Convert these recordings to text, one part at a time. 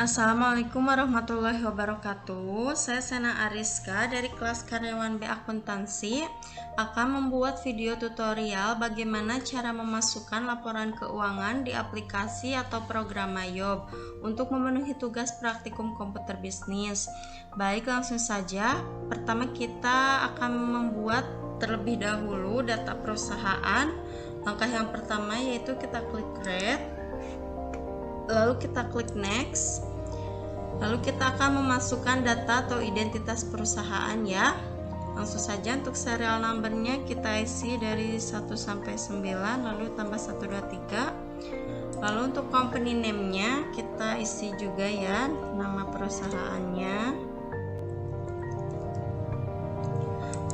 Assalamualaikum warahmatullahi wabarakatuh. Saya Sena Ariska dari kelas karyawan B Akuntansi akan membuat video tutorial bagaimana cara memasukkan laporan keuangan di aplikasi atau program Mayob untuk memenuhi tugas praktikum komputer bisnis. Baik, langsung saja. Pertama kita akan membuat terlebih dahulu data perusahaan. Langkah yang pertama yaitu kita klik create, lalu kita klik next. Lalu kita akan memasukkan data atau identitas perusahaan ya. Langsung saja untuk serial numbernya kita isi dari 1 sampai 9, lalu tambah 1, 2, 3. Lalu untuk company name-nya kita isi juga ya, nama perusahaannya.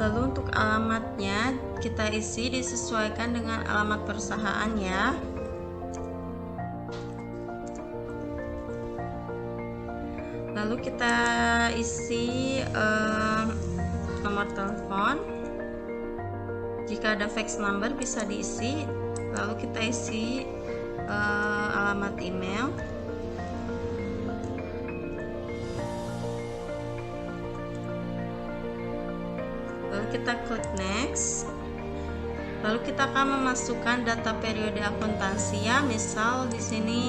Lalu untuk alamatnya kita isi disesuaikan dengan alamat perusahaan ya. Lalu kita isi nomor telepon. Jika ada fax number bisa diisi. Lalu kita isi alamat email. Lalu kita klik next. Lalu kita akan memasukkan data periode akuntansi ya. Misal di sini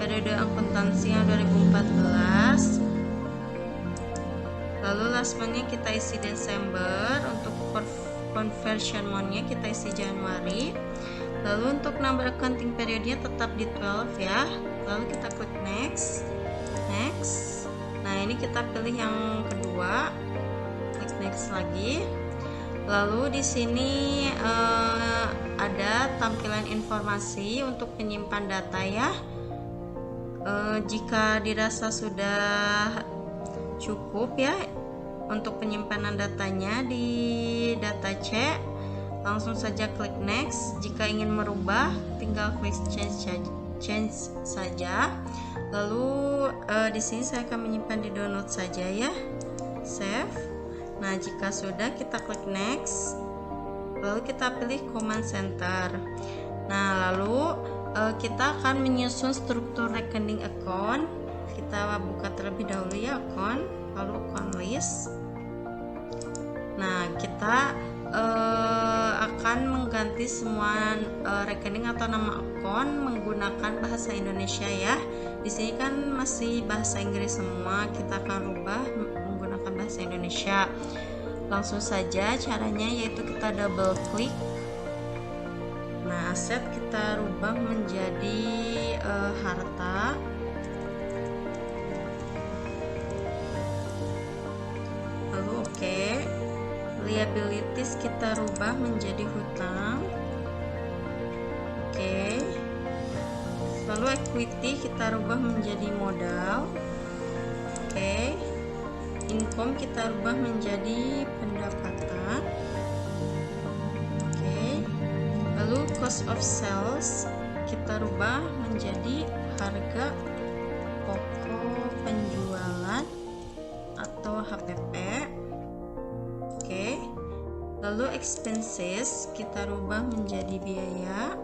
periode akuntansi yang 2014. Lalu last month-nya kita isi Desember. Untuk conversion month-nya kita isi Januari. Lalu untuk number accounting periodnya tetap di 12 ya. Lalu kita klik next. Next. Nah, ini kita pilih yang kedua. Klik next lagi. Lalu di sini ada tampilan informasi untuk penyimpan data ya. Jika dirasa sudah cukup ya untuk penyimpanan datanya di data C, langsung saja klik next. Jika ingin merubah tinggal klik change saja. Lalu di sini saya akan menyimpan di download saja ya. Save. Nah, jika sudah kita klik next. Lalu kita pilih command center. Nah, lalu kita akan menyusun struktur rekening account. Kita buka terlebih dahulu ya account, lalu account list. Nah, kita akan mengganti semua rekening atau nama account menggunakan bahasa Indonesia ya. Di sini kan masih bahasa Inggris semua, kita akan rubah menggunakan bahasa Indonesia. Langsung saja caranya yaitu kita double klik. Nah, aset kita rubah menjadi harta. Lalu oke. Liabilities kita rubah menjadi hutang. Oke. Lalu equity kita rubah menjadi modal. Oke. Income kita rubah menjadi pendapatan. Lalu cost of sales kita rubah menjadi harga pokok penjualan atau HPP. Oke. Lalu expenses kita rubah menjadi biaya.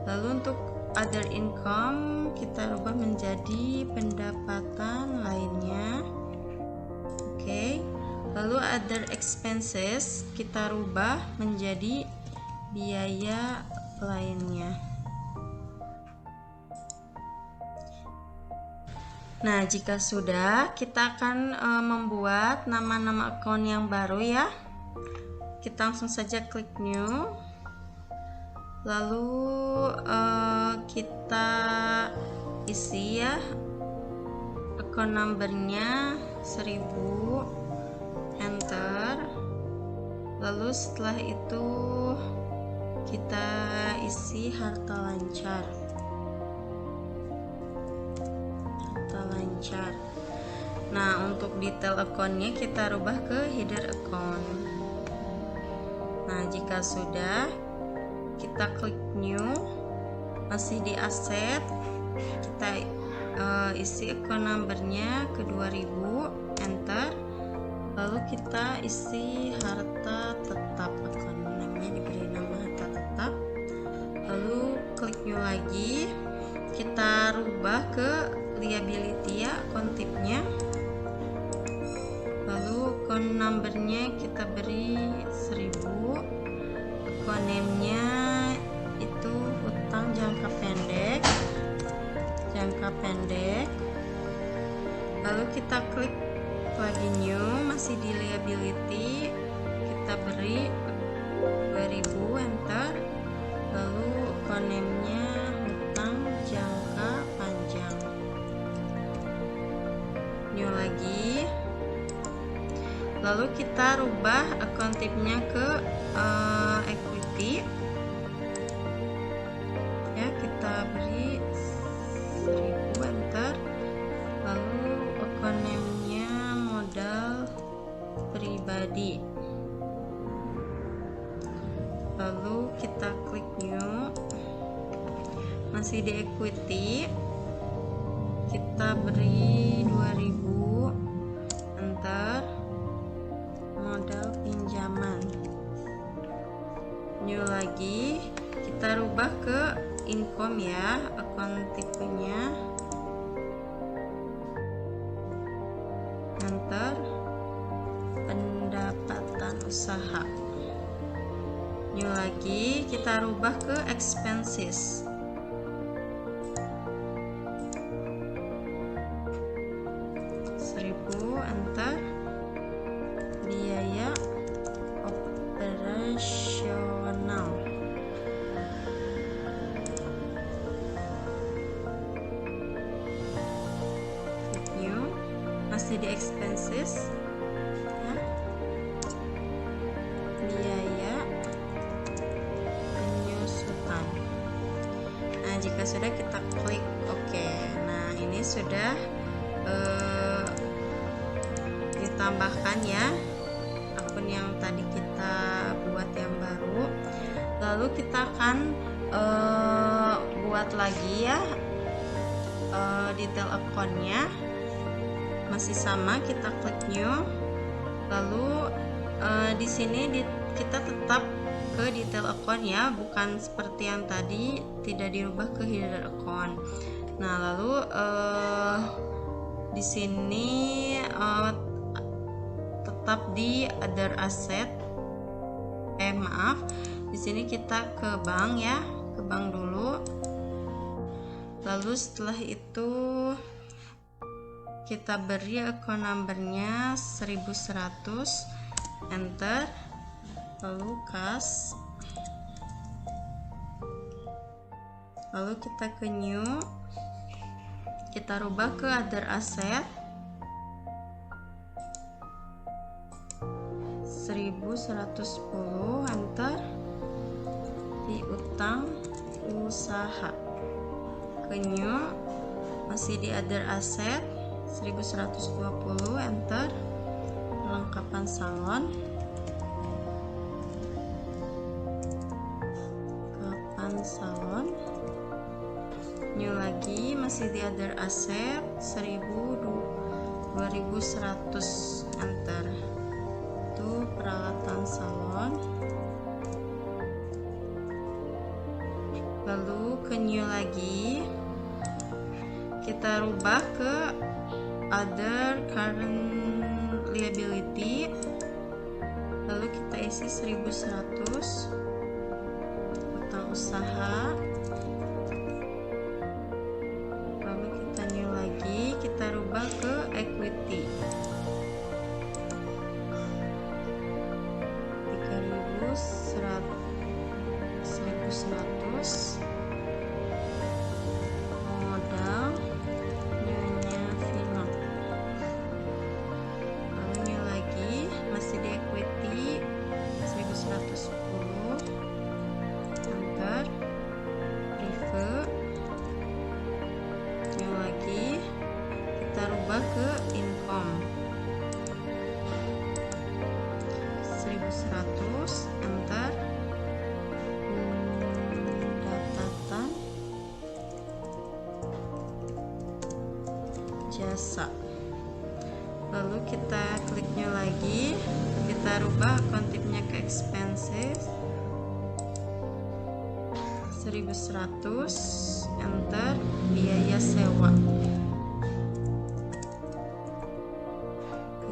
Lalu untuk other income kita rubah menjadi pendapatan lainnya. Oke. Lalu other expenses kita rubah menjadi biaya lainnya. Nah, jika sudah, kita akan membuat nama-nama account yang baru ya. Kita langsung saja klik new. Lalu kita isi ya account numbernya 1000, enter. Lalu setelah itu kita isi harta lancar. Nah, untuk detail accountnya kita rubah ke header account. Nah, jika sudah, kita klik new. Masih di aset, kita isi account numbernya ke 2000, enter. Lalu kita isi harta tetap, account namanya diberi nama harta tetap. Lalu klik new lagi. kita rubah ke liability ya, account tipnya. Lalu account numbernya kita beri 1000, account name-nya itu utang jangka pendek, lalu kita klik lagi new, masih di liability, kita beri 2000, enter. Lalu account name-nya utang jangka panjang, new lagi. Lalu kita rubah account type-nya ke equity ya, kita beri 1000, enter. Lalu account name-nya modal pribadi, lalu kita klik new, masih di equity, kita beri 2000, enter. Modal pinjaman, new lagi, kita rubah ke income ya, account tipenya, enter. Pendapatan usaha, new lagi, kita rubah ke expenses, enter. Biaya operasional, new, masih di expenses ya. Biaya penyusutan. Nah, jika sudah kita klik OK. Nah, ini sudah ditambahkan ya akun yang tadi kita buat yang baru. Lalu kita akan buat lagi ya detail akunnya, masih sama, kita klik new. Lalu di sini kita tetap ke detail account ya, bukan seperti yang tadi tidak dirubah ke hidden account. Nah, lalu di sini tetap di other asset. Di sini kita ke bank ya, ke bank dulu. Lalu setelah itu kita beri account numbernya 1100, enter. Lalu kas, lalu kita ke new, kita rubah ke other asset 1110, enter. Di utang usaha, ke new, masih di other asset 1120, enter. Perlengkapan salon, new lagi, masih di other asset 2100, enter. Itu peralatan salon. Lalu ke new lagi, kita rubah ke other current liability, lalu kita isi 1100, utang usaha. Lalu kita new lagi, kita rubah ke equity 1100, modal newnya film. Lalu new lagi, masih di equity 1110, enter. Preview, new lagi, kita rubah ke income 1100, enter. Pendapatan jasa, lalu kita klik new lagi, kita rubah account type-nya ke expenses 1100, enter biaya sewa.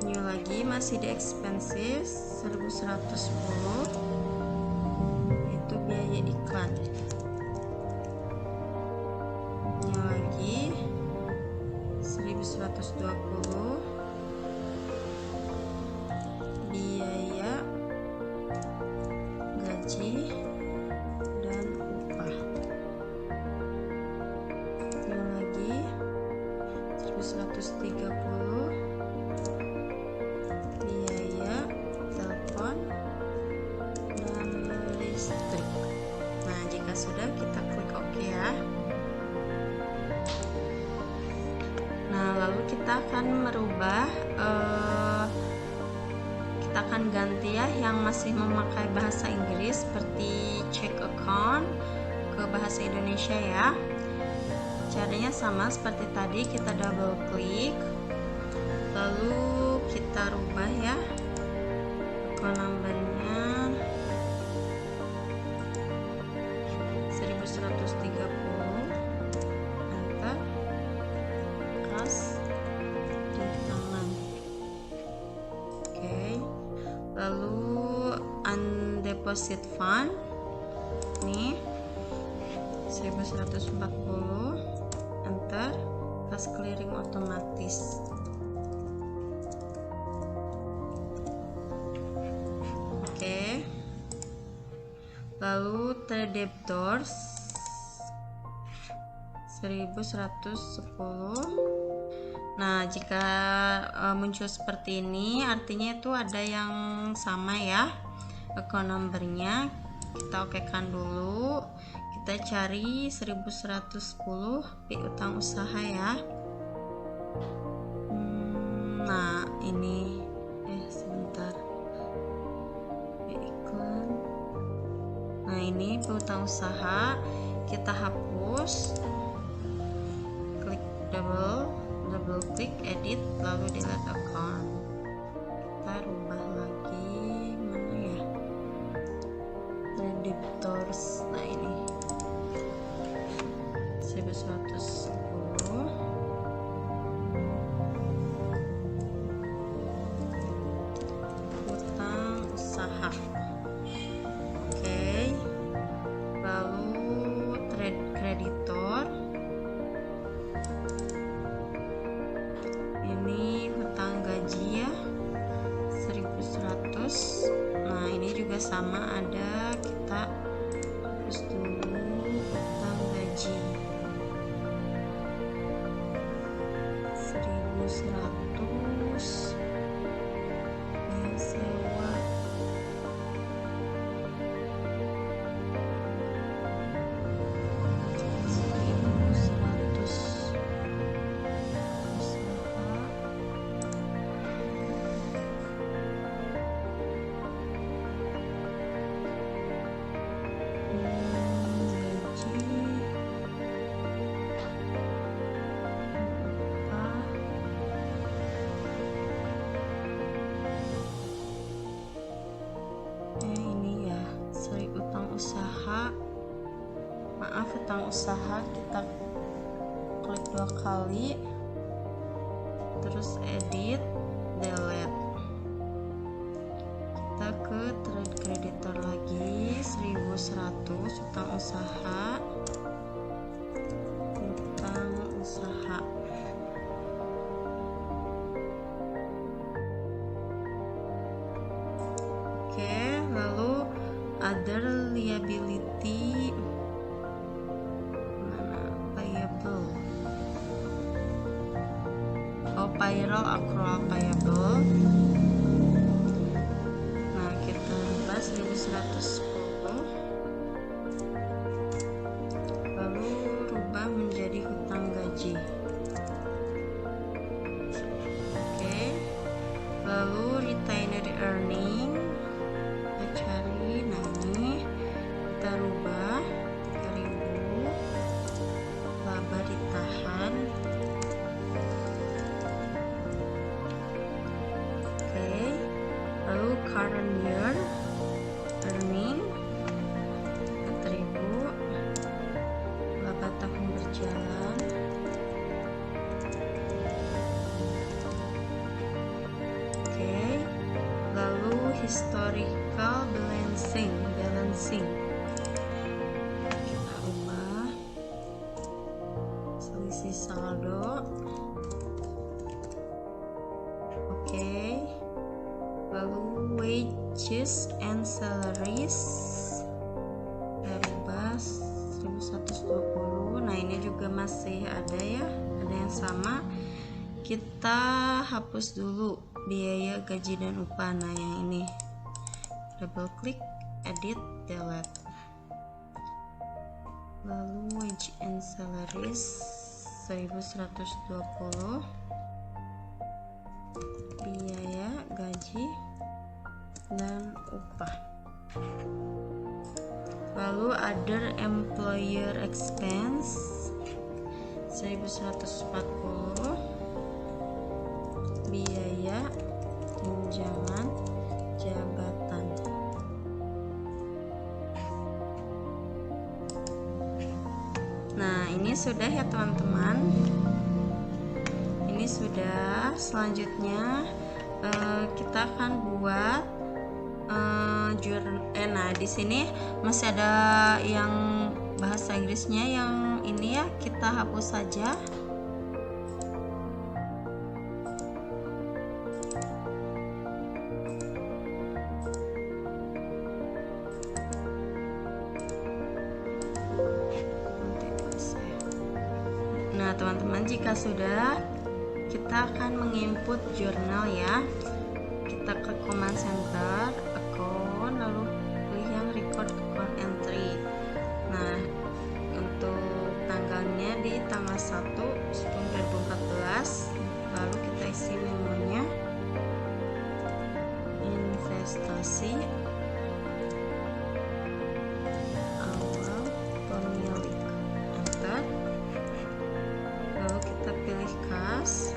Renew lagi, masih di expenses 1110, itu biaya iklan. Renew lagi 1120, biaya gaji dan upah. Renew lagi 1130, biaya telepon dan listrik. Nah, jika sudah, kita klik OK ya. Nah, lalu kita akan merubah, kita akan ganti ya yang masih memakai bahasa Inggris seperti check account ke bahasa Indonesia ya. Caranya sama seperti tadi, kita double klik, lalu kita rubah ya account numbernya 1130, enter, kas di tangan. Oke, lalu undeposit fund nih 1140, enter, kas clearing otomatis. Oke, lalu trade debtors 1110. Nah, jika muncul seperti ini, artinya itu ada yang sama ya account numbernya. Kita okekan dulu, kita cari 1110 piutang usaha ya. Nah, ini sebentar, iklan. Nah, ini piutang usaha, kita hapus, klik double klik edit, lalu delete account. Kita rubah lagi, mana ya, creditors. Nah, ini 1110, utang usaha. Oke, lalu trade creditor, ini hutang gaji ya 1100. Nah, ini juga sama ada, kita hapus dulu hutang gaji 1100, biaya sewa 1100, ini ya, utang usaha, maaf, utang usaha, kita klik 2 kali, terus edit, delete, kita ke trade creditor lagi 1100, utang usaha. Oke, lalu other liability, mana, payable, payroll accrual payable. Nah, kita rubah 1110, lalu rubah menjadi hutang gaji. Oke, lalu retained earning, kita cari, nah ini kita rubah 3000, laba ditahan. Oke, lalu current year earning 4000, laba tahun historical balancing kita ubah selisih saldo. Oke. Lalu wages and salaries kita ubah 1120. Nah ini juga masih ada ya, ada yang sama. Kita hapus dulu biaya gaji dan upah. Nah yang ini double klik, edit, delete. Lalu wage and salaries 1120, biaya gaji dan upah. Lalu other employer expense 1140, biaya tunjangan jabatan. Nah ini sudah ya teman-teman, ini sudah. Selanjutnya kita akan buat nah di sini masih ada yang bahasa Inggrisnya, yang ini ya kita hapus saja. Nah teman-teman, jika sudah, kita akan menginput jurnal ya. Kita ke command center, account, lalu pilih yang record account entry. Nah untuk tanggalnya di tanggal 1 10/2014. Lalu kita isi memonya, investasi, awal pemilik, enter. Lalu kita pilih kas,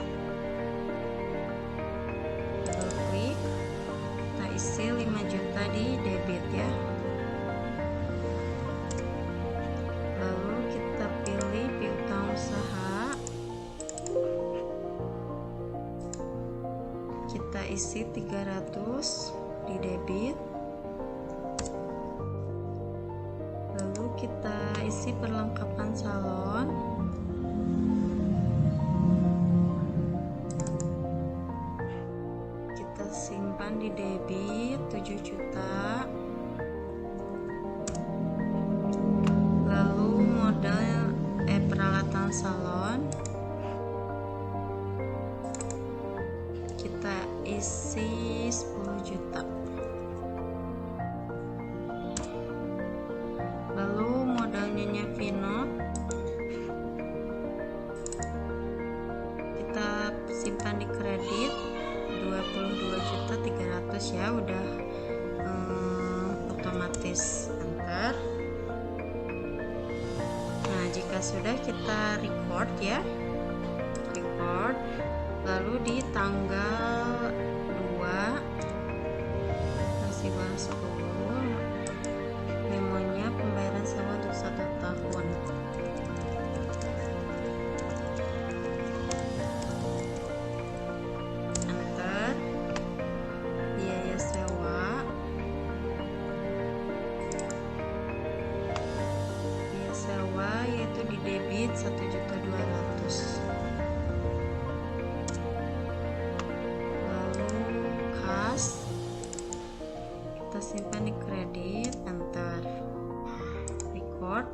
double klik, kita isi 5 juta di debit ya. Lalu kita pilih piutang usaha, kita isi 300 di debit. Lalu kita isi perlengkapan salon, kita simpan di debit 7 juta. Lalu modal peralatan salon kita isi 10 juta. Lalu modalnya Vino kita simpan di kredit 22.300 ya, udah otomatis, enter. Nah jika sudah, kita record ya, record. Lalu di tanggal 2 masih bahas dulu memonya, pembayaran sewa untuk 1 tahun. Enter. Biaya sewa, yaitu di debit 1.200.000. Kita simpan di kredit, enter, record.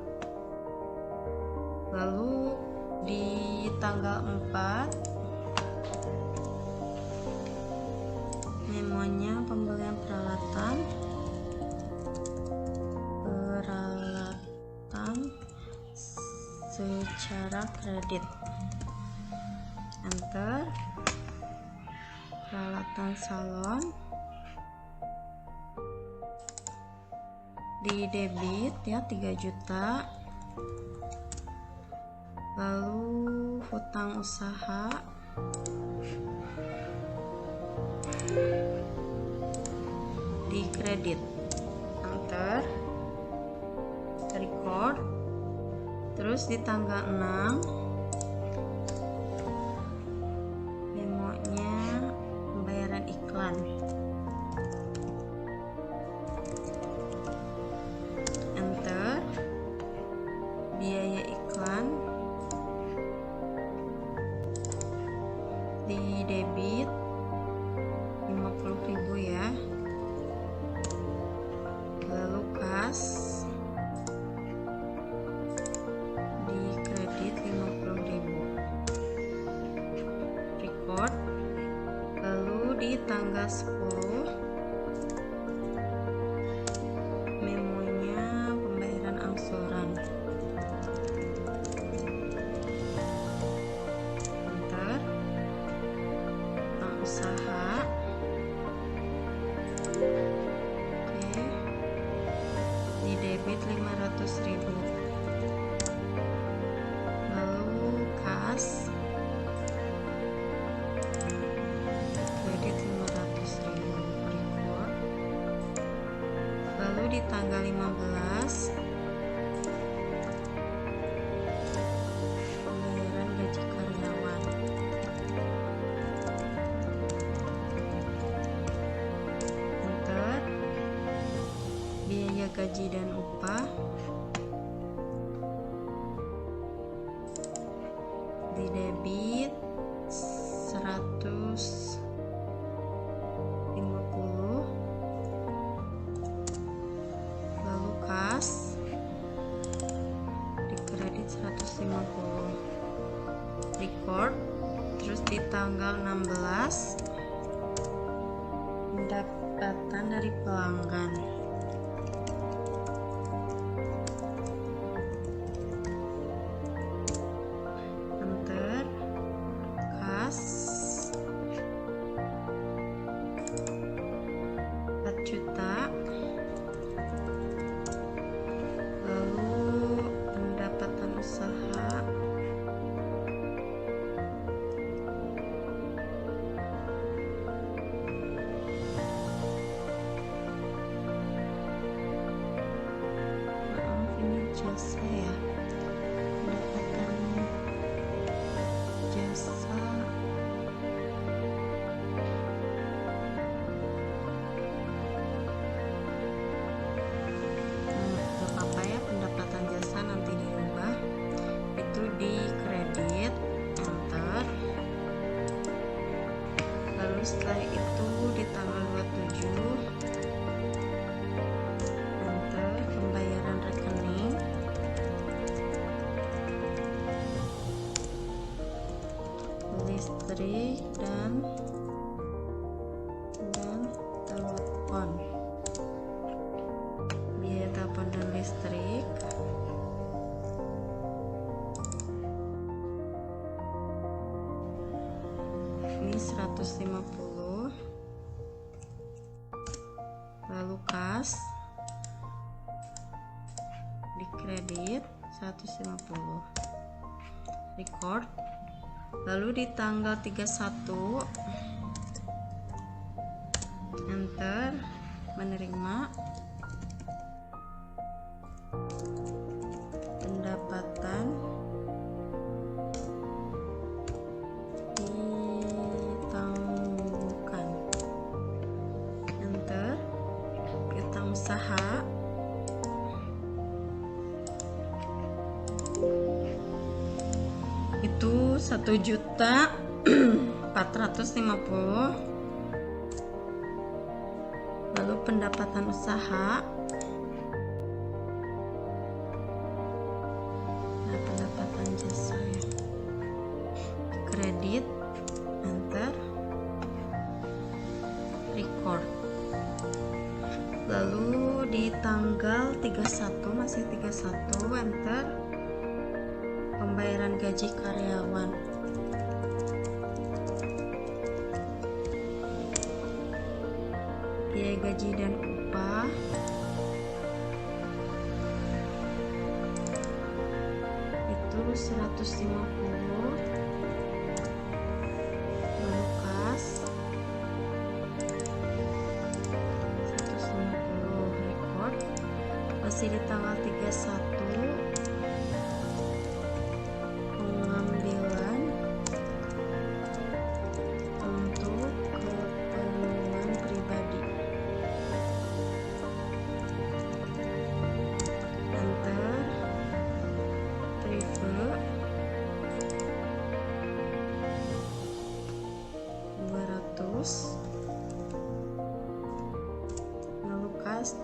Lalu di tanggal 4 memonya pembelian peralatan secara kredit, enter. Peralatan salon di debit ya 3 juta. Lalu hutang usaha di kredit, enter, record. Terus di tanggal 6 memonya pembayaran iklan debit 50.000 ya, lalu kas di kredit 50.000, record, lalu di tanggal 10 memonya pembayaran angsuran, enter, bank usaha, oke, di debit 500.000, lalu kas kredit 500.000, record, lalu di tanggal 15 pembayaran gaji karyawan, enter, biaya gaji dan upah di debit 150, lalu kas di kredit 150, record, terus di tanggal 16 pendapatan dari pelanggan, enter, kas 4 juta, lalu pendapatan usaha jasa ya, pendapatan jasa gak apa-apa ya, pendapatan jasa nanti dirubah, itu di kredit, enter, lalu setelah itu di tanggal 27 enter, pembayaran rekening, listrik dan telepon, biaya telepon dan listrik ini 150, lalu kas di kredit 150, record, lalu di tanggal 31 enter, menerima pendapatan ditangguhkan, enter, piutang usaha itu 1.450.000, lalu pendapatan usaha, nah pendapatan jasa ya, kredit, enter, record, lalu di tanggal 31 masih 31 enter, pembayaran gaji karyawan, biaya gaji dan upah itu 150, lalu kas 150, record, masih di tanggal 31 pengambilan untuk keperluan pribadi, enter, preview,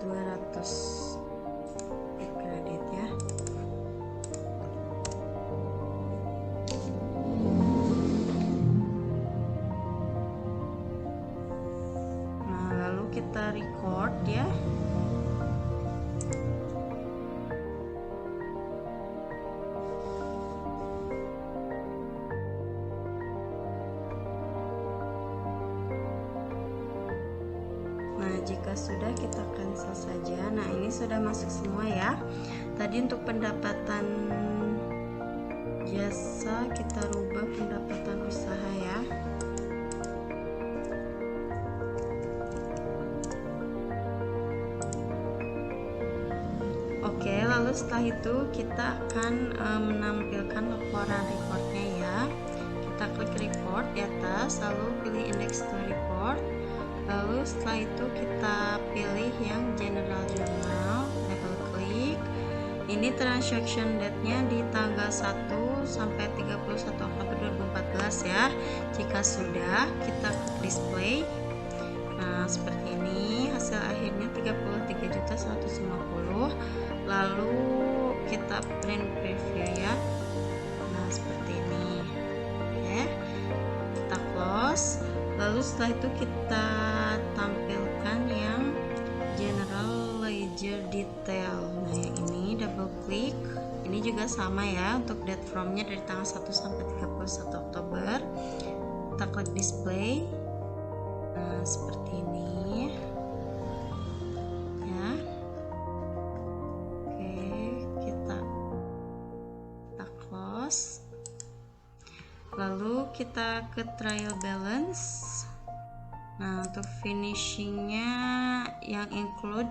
200 kredit ya. Nah, lalu kita record ya. Nah, jika sudah, kita cancel saja. Nah, ini sudah masuk semua ya. Tadi untuk pendapatan jasa kita rubah pendapatan usaha ya. Oke, lalu setelah itu kita akan menampilkan laporan reportnya ya. Kita klik report di atas, lalu pilih index to report. Lalu setelah itu kita pilih yang general journal, double klik. Ini transaction date-nya di tanggal 1 sampai 31 Oktober 2014 ya. Jika sudah, kita klik display. Nah, seperti ini hasil akhirnya 33.150. Lalu kita print preview ya. Nah, seperti ini. Oke. Kita close. Lalu setelah itu kita tampilkan yang general ledger detail. Nah, yang ini double klik. Ini juga sama ya, untuk date from-nya dari tanggal 1 sampai 31 Oktober. Kita klik display. Nah, seperti ini ya. Oke, kita close. Lalu kita ke trial balance. Nah, untuk finishingnya yang include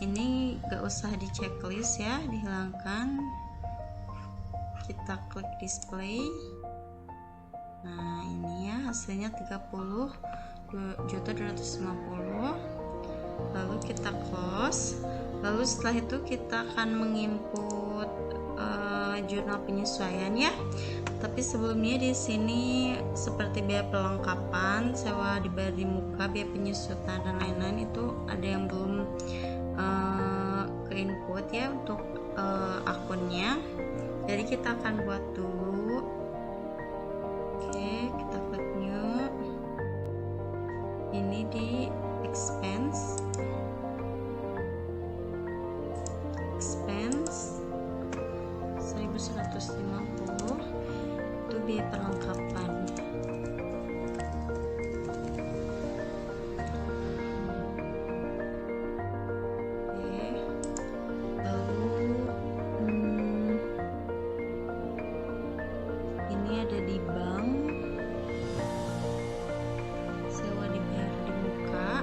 ini gak usah di checklist ya, dihilangkan. Kita klik display. Nah, ini ya hasilnya 30.250. Lalu kita close. Lalu setelah itu kita akan menginput jurnal penyesuaian ya. Tapi sebelumnya di sini seperti biaya perlengkapan, sewa dibayar di muka, biaya penyusutan dan lain-lain itu ada yang belum ke input ya untuk akunnya. Jadi kita akan buat dulu. Oke, kita klik new. Ini di expense 1150 itu biaya perlengkapan. Oke, lalu ini ada di bank, sewa dibayar di muka.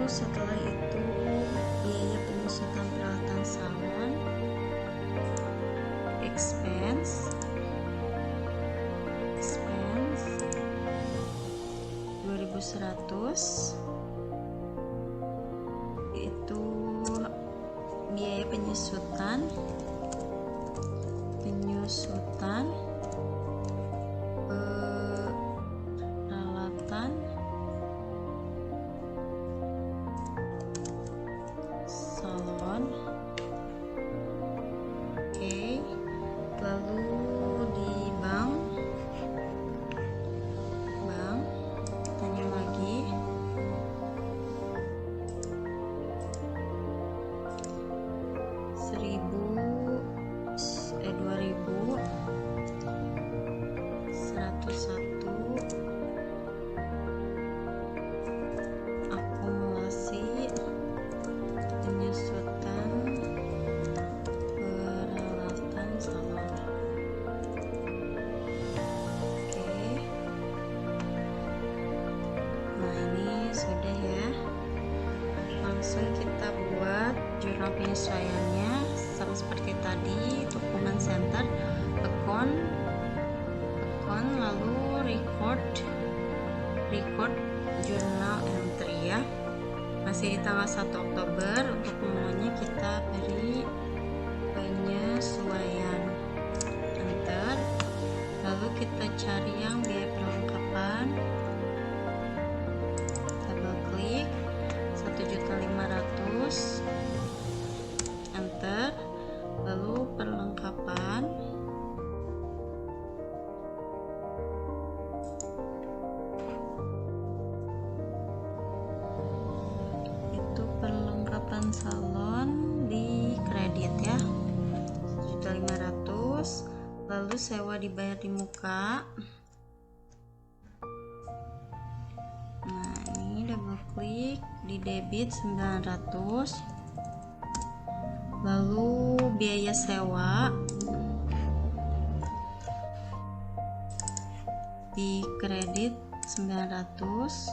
Setelah itu biaya penyusutan peralatan salon, expense 2.100. Itu biaya penyusutan peralatan salon. Oke, lalu di bank tanya lagi. Akumulasi penyusutan peralatan salon. Oke, nah ini sudah ya. Langsung kita buat jurnal penyesuaiannya sama seperti tadi. Dokumen center, account, account, lalu record journal entry ya. Masih di tanggal 1 Oktober. Untuk namanya kita beri penyesuaian, enter. Lalu kita cari yang biaya perlengkapan, double klik 1.500.000, enter. Lalu perlengkapan itu perlengkapan salon di kredit ya, 1.500.000. Lalu sewa dibayar di muka. Nah, ini double klik di debit 900. Lalu biaya sewa di kredit 900.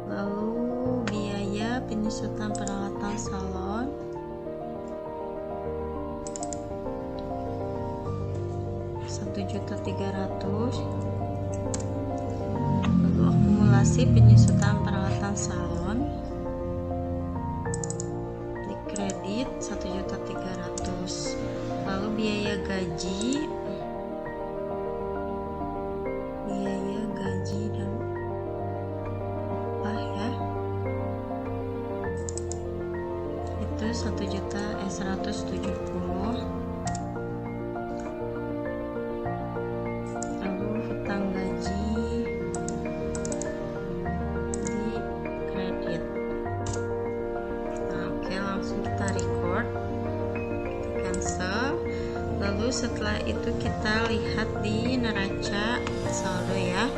Lalu biaya penyusutan peralatan salon Rp1.300.000. Lalu akumulasi penyusutan peralatan salon di kredit 1.300.000. Lalu biaya gaji dan upah ya, itu 1.170.000. Lalu hutang gaji di kredit. Nah, oke, langsung kita record, cancel. Lalu setelah itu kita lihat di neraca saldo ya,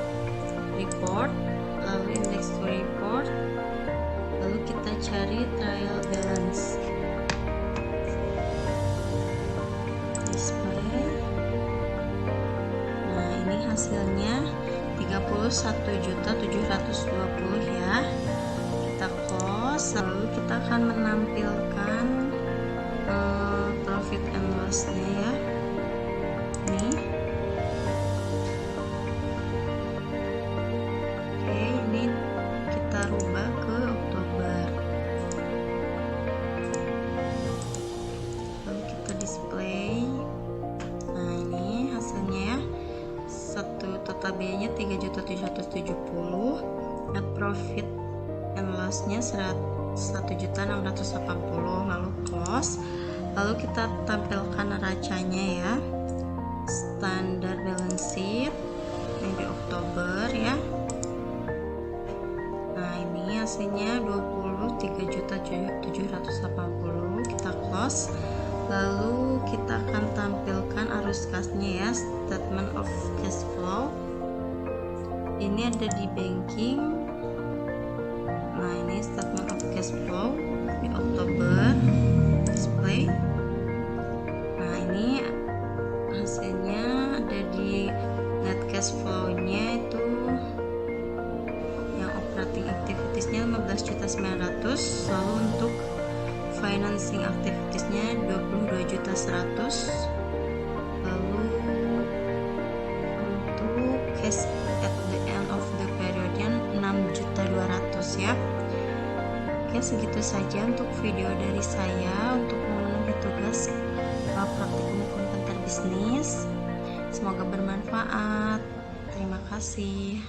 report, lalu index to report, lalu kita cari trial balance, display. Nah, ini hasilnya 31.720.000 ya. Kita close, lalu kita akan menampilkan profit and loss nya ya. Nih, oke, ini kita rubah ke Oktober, lalu kita display. Nah, ini hasilnya ya, total biayanya 3.770.000, net profit and loss nya 1.680.000. lalu close. Lalu kita tampilkan neracanya ya, standar balance sheet ini di Oktober ya. Nah, ini hasilnya 23.780.000. Kita close. Lalu kita akan tampilkan arus kasnya ya, statement of cash flow. Ini ada di banking. Nah, ini statement of cash flow di Oktober, display. Nah, ini hasilnya ada di net cash flow-nya, itu yang operating activities-nya 15.900.000. lalu untuk financing activities-nya 22.100.000. lalu untuk cash at the end of the period-nya 6.200.000 ya. Oke, segitu saja untuk video dari saya untuk memenuhi tugas praktikum komputer bisnis. Semoga bermanfaat. Terima kasih.